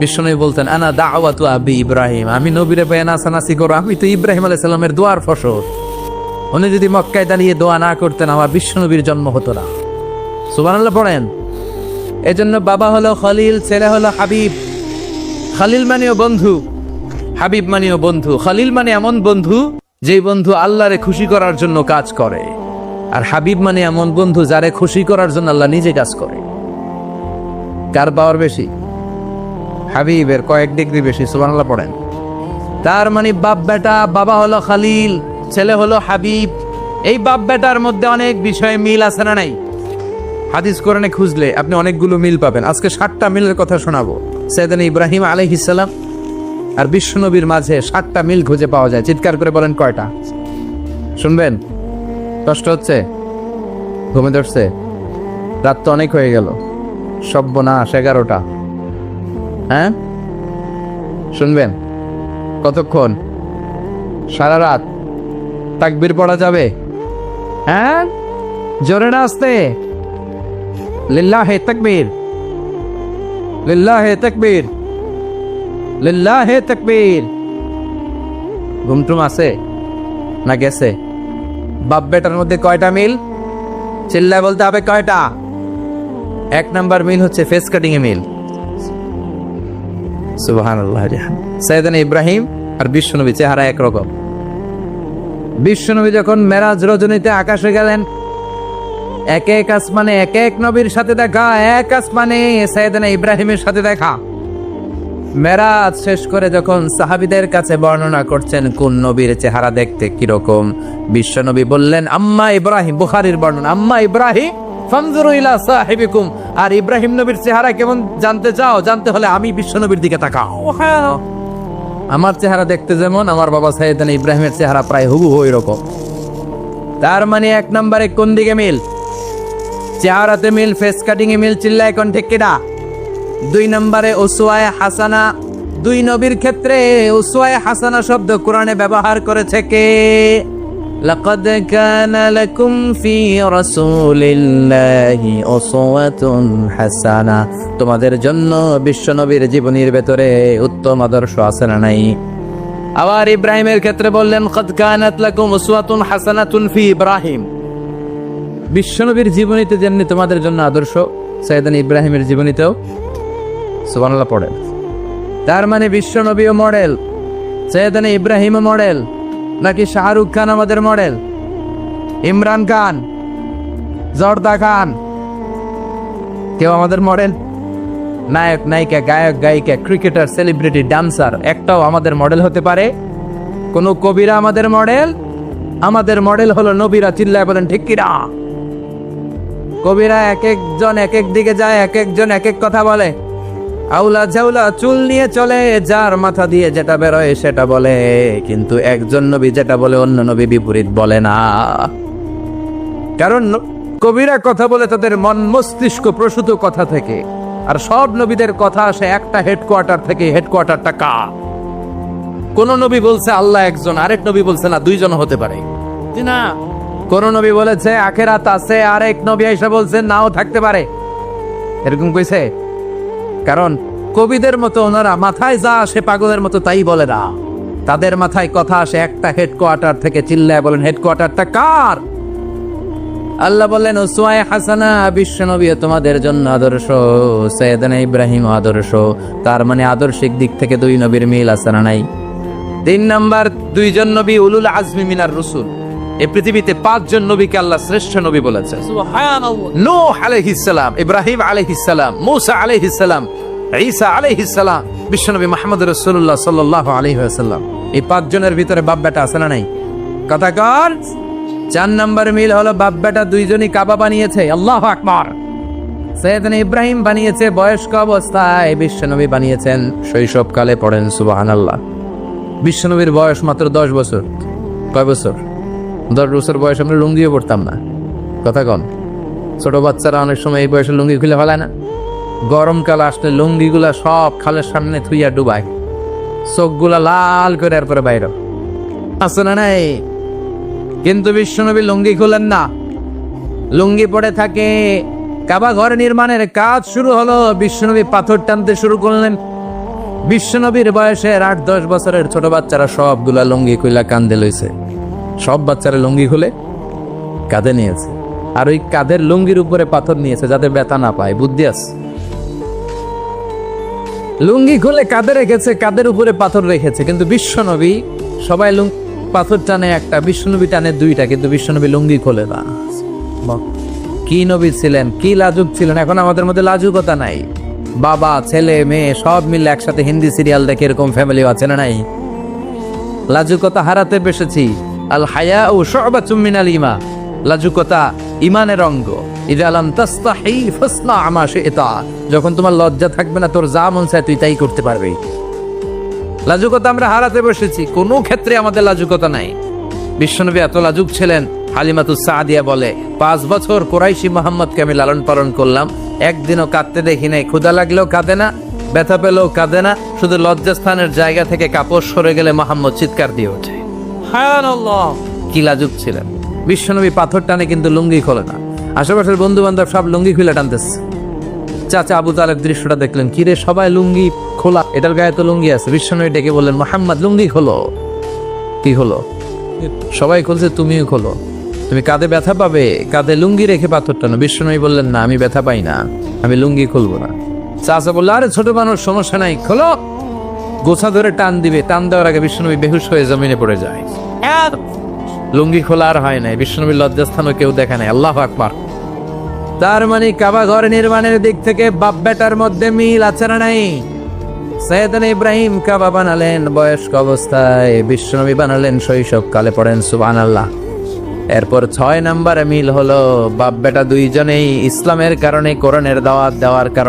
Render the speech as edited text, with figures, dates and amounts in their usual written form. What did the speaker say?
বিষ্ণু বলতেন আনা দাওয়াতু আবি ইব্রাহিম, আমি নবীরে পেয়ে নাচানাচি করো, আমি তো ইব্রাহিম আলাইহিস সালামের দোয়ার ফসল। উনি যদি মক্কায় দাঁড়িয়ে দোয়া না করতেন আমার বিশ্বনবীর জন্ম হতো না। সুবহানাল্লাহ পড়েন। এজন্য বাবা হলো খলিল, ছেলে হলো হাবিব। খলিল মানেও বন্ধু, হাবিব মানেও বন্ধু। খলিল মানে এমন বন্ধু যেই বন্ধু আল্লাহরে খুশি করার জন্য কাজ করে, আর হাবিব মানে এমন বন্ধু যারে খুশি করার জন্য আল্লাহ নিজে কাজ করে। কার পাওয়ার বেশি? হাবিবের কয়েক ডিগ্রি বেশি। সুবহানাল্লাহ পড়েন। তার মানে বাপ বেটা, বাবা হলো খলিল, ছেলে হলো হাবিব। এই বাপ বেটার মধ্যে অনেক বিষয়ে মিল আছে না নাই? হাদিস কোরআনে খুঁজলে আপনি অনেকগুলো মিল পাবেন। আজকে 7টা মিলের কথা শোনাবো। সাইয়েদনা ইব্রাহিম আলাইহিস সালাম আর বিশ্বনবীর মাঝে 7টা মিল খুঁজে পাওয়া যায়। চিৎকার করে বলেন কয়টা? শুনবেন? কষ্ট হচ্ছে? ঘুমে ধরছে? রাত তো অনেক হয়ে গেল। সর্বনাশ, 11টা। হ্যাঁ, শুনবেন? কতক্ষণ? সারা রাত। তাকবীর পড়া যাবে? হ্যাঁ, জোরে না আসতে? লিল্লাহে তাকবীর, লিল্লাহে তাকবীর, লিল্লাহে তাকবীর। ঘুমটুম আছে না গেছে? বাপ বেটার মধ্যে কয়টা মিল? চিল্লায় বলতে হবে কয়টা? 1 নাম্বার মিল হচ্ছে ফেস কাটিং এ মিল। সুবহানাল্লাহ। সাইয়েদনা ইব্রাহিম আর বিশ্বনবী চেহারা একরকম। বিশ্বনবী যখন মেরাজ রজনীতে আকাশে গেলেন, এক এক আসমানে এক এক নবীর সাথে দেখা, এক আসমানে সাইয়েদনা ইব্রাহিমের সাথে দেখা। মেরাজ শেষ করে যখন সাহাবীদের কাছে বর্ণনা করছেন কোন নবীর চেহারা দেখতে কিরকম, বিশ্বনবী বললেন আম্মা ইব্রাহিম। বুখারীর বর্ণনা, আম্মা ইব্রাহিম ফানজুরু ইলা সাহিবিকুম। আর ইব্রাহিম নবীর চেহারা কেমন জানতে চাও? জানতে হলে আমি বিশ্বনবীর দিকে তাকাও। আমার চেহারা দেখতে যেমন, আমার বাবা সাইয়েদনা ইব্রাহিমের চেহারা প্রায় হুবহু ওই রকম। তার মানে 1 নম্বরে কোন দিকে মিল? চেহারাতে মিল, ফেস কাটিং এ মিল। চিল্লায় কোন ঠিক কিনা? 2 নম্বরে উসওয়ায়ে হাসানা। 2 নবীর ক্ষেত্রে উসওয়ায়ে হাসানা শব্দ কোরআনে ব্যবহার করেছে কে? লাকাদ কানা লাকুম ফি রাসূলিল্লাহি উসওয়াতুন হাসানা। তোমাদের জন্য বিশ্বনবীর জীবনীর ভেতরে উত্তম আদর্শ আছে না নাই? আবার ইব্রাহিমের ক্ষেত্রে বললেন কাদ কানাত লাকুম উসওয়াতুন হাসানাতুন ফি ইব্রাহিম। বিশ্বনবীর জীবনীতে যেমনি তোমাদের জন্য আদর্শ, সাইয়েদনা ইব্রাহিমের জীবনীতেও। সুবহানাল্লাহ পড়েন। তার মানে বিশ্বনবীও মডেল, সাইয়েদনা ইব্রাহিমও মডেল। নাকি শাহরুখ খান আমাদের মডেল, ইমরান খান, জর্দা খান, কেউ আমাদের মডেল? নায়ক নায়িকা, গায়ক গায়িকা, ক্রিকেটার, সেলিব্রিটি, ডান্সার একটাও আমাদের মডেল হতে পারে? কোন কবিরা আমাদের মডেল? আমাদের মডেল হলো নবীরা। চিল্লায় বলেন ঠিক কিনা? কবিরা এক একজন এক এক দিকে যায়, এক একজন এক এক কথা বলে। আউলা ঝাউলা চুল নিয়ে চলে, যার মাথা দিয়ে যেটা বেরোয় সেটা বলে, কিন্তু একজন নবী যেটা বলে অন্য নবী বিপরীত বলে না। কারণ কবিরা কথা বলে তাদের মন মস্তিষ্ক প্রসূত কথা থেকে, আর সব নবীদের কথা আসে একটা হেডকোয়ার্টার থেকে। হেডকোয়ার্টারটা কার? কোন নবী বলছে আল্লাহ একজন, আরেক নবী বলছে না 2 জন হতে পারে। না, কোন নবী বলেছে আখিরাত আছে, আরেক নবী এসে বলছে নাও থাকতে পারে। এরকম কইছে? কারণ কবিদের মতো ওনারা মাথায় যা আসে পাগলের মতো তাই বলে না। তাদের মাথায় কথা আসে একটা হেডকোয়ার্টার থেকে। চিল্লায় বলেন হেডকোয়ার্টারটা কার? আল্লাহ বললেন উসওয়ায়ে হাসানা। বিশ্বনবী তোমাদের জন্য আদর্শ, সাইয়েদনা ইব্রাহিম আদর্শ। তার মানে আদর্শিক দিক থেকে 2 নবীর মিল আছে না নাই? 3 নাম্বার, 2 জন নবী উলুল আজমি মিনার রাসূল। এই পৃথিবীতে 5 জন নবীকে আল্লাহ শ্রেষ্ঠ নবী বলেছে। সুবহানাল্লাহ। নূহ আলাইহিস সালাম, ইব্রাহিম আলাইহিস সালাম, মূসা আলাইহিস সালাম, ঈসা আলাইহিস সালাম, বিশ্বনবী মুহাম্মদ রাসূলুল্লাহ সাল্লাল্লাহু আলাইহি ওয়াসাল্লাম। এই 5 জনের ভিতরে বাপ বেটা আছে না নাই? কথা কর। 4 নম্বর মিল হলো বাপ বেটা 2 জনই কাবা বানিয়েছে। আল্লাহু আকবার। সাইয়েদনা ইব্রাহিম বানিয়েছে বয়স্ক অবস্থায়, বিশ্বনবী বানিয়েছেন শৈশবকালে। পড়েন সুবহানাল্লাহ। বিশ্বনবীর বয়স মাত্র 10 বছর। কয় বছর? 10 বছর বয়স আমরা লুঙ্গিও পড়তাম না। কথা কন। ছোট বাচ্চারা অনেক সময় এই বয়সে লুঙ্গি খুলে ফেলায় না? গরমকাল আসলে লুঙ্গিগুলা সব খালের সামনে থুইয়া ডুবায়, চোখগুলা লাল করে এরপরে বাইরে আছে না নাই? কিন্তু বিশ্বনবী লুঙ্গি খুলেন না, লুঙ্গি পড়ে থাকে। কাবা ঘর নির্মাণের কাজ শুরু হলো, বিশ্বনবী পাথর টানতে শুরু করলেন। বিশ্বনবীর বয়সের 8-10 বছরের ছোট বাচ্চারা সবগুলা লুঙ্গি খুইলা কান্দে লইছে। সব বাচ্চারা লুঙ্গি খুলে কাঁধে নিয়েছে, আর ওই কাঁধের লুঙ্গির উপরে পাথর নিয়েছে যাতে ব্যথা না পায়। বুদ্ধি আছে। লুঙ্গি খুলে কাঁধে রেখেছে, কাঁধের উপরে পাথর রেখেছে, কিন্তু বিশ্বনবী সবাই পাথর টানে একটা, বিশ্বনবী টানে দুইটা, কিন্তু বিশ্বনবী লুঙ্গি খোলে না। কি নবী ছিলেন, কি লাজুক ছিলেন। এখন আমাদের মধ্যে লাজুকতা নাই। বাবা ছেলে মেয়ে সব মিলে একসাথে হিন্দি সিরিয়াল দেখে এরকম ফ্যামিলি আছে না নাই? লাজুকতা হারাতে বসেছি। আল হায়া ও শুবাতুম মিনাল ঈমান। লাজুকতা ঈমানের অঙ্গ। ইযা লাম তাস্তাহি ফাসনা মা শি'তা। যখন তোমার লজ্জা থাকবে না, তোর যা মন চায় তুই তাই করতে পারবি। লাজুকতা আমরা হারাতে বসেছি, কোনো ক্ষেত্রে আমাদের লাজুকতা নাই। বিশ্বনবী এত লাজুক ছিলেন, হালিমাতুস সাদিয়া বলে 5 বছর কুরাইশি মুহাম্মদকে আমি লালন পালন করলাম, একদিনও কাঁদতে দেখি নাই। ক্ষুধা লাগলেও কাঁদে না, ব্যথা পেলেও কাঁদে না, শুধু লজ্জাস্থানের জায়গা থেকে কাপড় সরে গেলে মুহাম্মদ চিৎকার দিয়ে ওঠে। সুবহানাল্লাহ, কি লাজুক ছিলেন। বিশ্বনবী পাথর টানে কিন্তু লুঙ্গি খোলে না। আশেপাশের বন্ধু বান্ধব সব লুঙ্গি খুলে টানতেছে। চাচা আবু তালেব দৃশ্যটা দেখলেন, কিরে সবাই লুঙ্গি খোলা, এটার গায়ে তো লুঙ্গি আছে। বিশ্বনবী ডেকে বললেন, মুহাম্মদ লুঙ্গি খোলো। কি হলো? সবাই খুলছে, তুমিও খোলো। তুমি কাঁধে ব্যথা পাবে, কাঁধে লুঙ্গি রেখে পাথর টানো। বিশ্বনবী বললেন, না আমি ব্যথা পাই না, আমি লুঙ্গি খুলবো না। চাচা বললো, আরে ছোট মানুষ, সমস্যা নাই, খোলো। গোছা ধরে টান দিবে, টান দেওয়ার আগে বিশ্বনবী বেহুশ হয়ে জমিনে পড়ে যায়। লুঙ্গি খোলা আর হয় নাই। বিশ্বনবীর লজ্জাস্থানও কেউ দেখে নাই। আল্লাহু আকবার। তার মানে কাবা ঘর নির্মাণের দিক থেকে বাপ বেটার মধ্যে মিল আছে না নাই? সাইয়েদনা ইব্রাহিম কাবা বানালেন বয়স্ক অবস্থায়, বিশ্বনবী বানালেন শৈশবকালে। পড়েন সুবহানাল্লাহ। এরপর 6 নম্বরে মিল হলো, বাপ বেটা দুইজনেই ইসলামের কারণে, কোরআনের দাওয়াত দেওয়ার কারণে